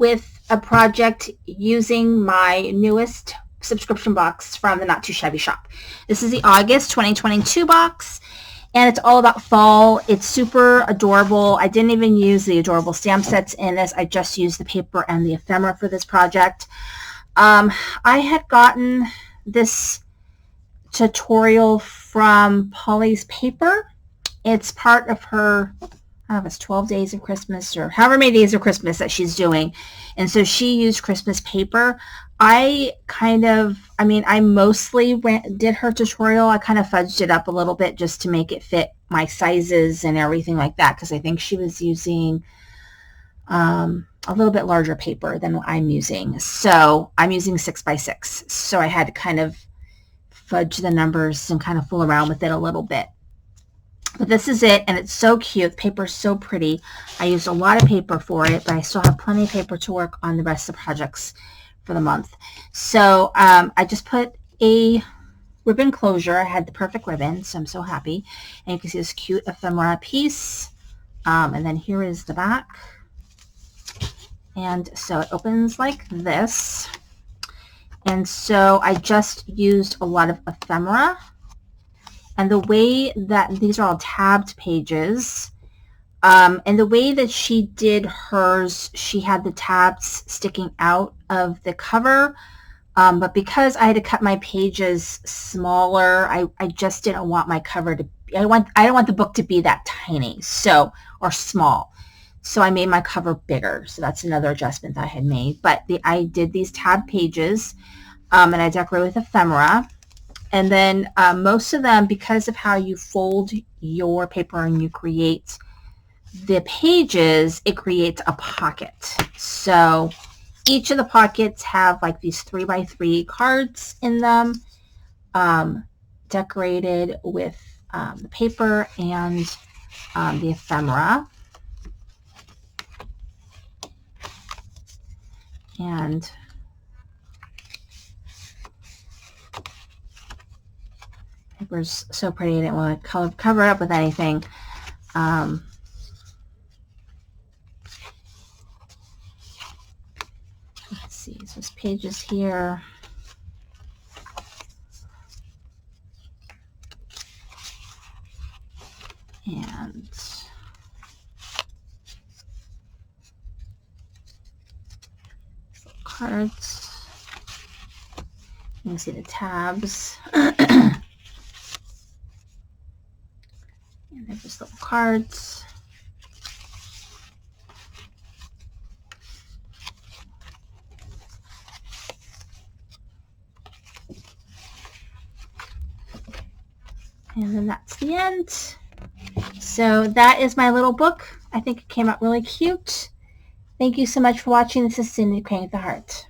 with a project using my newest subscription box from the Not Too Shabby shop. This is the August 2022 box, and it's all about fall. It's super adorable. I didn't even use the adorable stamp sets in this. I just used the paper and the ephemera for this project. I had gotten this tutorial from Polly's Paper. It's part of her, I don't know if it's 12 days of Christmas or however many days of Christmas that she's doing. And so she used Christmas paper. I mostly did her tutorial. I kind of fudged it up a little bit just to make it fit my sizes and everything like that, because I think she was using a little bit larger paper than what I'm using. So I'm using 6x6. So I had to kind of fudge the numbers and kind of fool around with it a little bit. But this is it, and it's so cute. The paper is so pretty. I used a lot of paper for it, but I still have plenty of paper to work on the rest of the projects for the month. So I just put a ribbon closure. I had the perfect ribbon, so I'm so happy. And you can see this cute ephemera piece. And then here is the back. And so it opens like this. And so I just used a lot of ephemera. And the way that these are all tabbed pages, and the way that she did hers, she had the tabs sticking out of the cover. But because I had to cut my pages smaller, I just didn't want my cover to, I don't want the book to be that tiny, or small. So I made my cover bigger. So that's another adjustment that I had made. But I did these tab pages, and I decorated with ephemera. And then most of them, because of how you fold your paper and you create the pages, it creates a pocket. So each of the pockets have like these 3x3 cards in them, decorated with the paper and the ephemera. And paper's so pretty. I didn't want to cover it up with anything. Let's see, so there's pages here. And cards. You can see the tabs. And they're just little cards. And then that's the end. So that is my little book. I think it came out really cute. Thank you so much for watching. This is Cindy Crane with the Heart.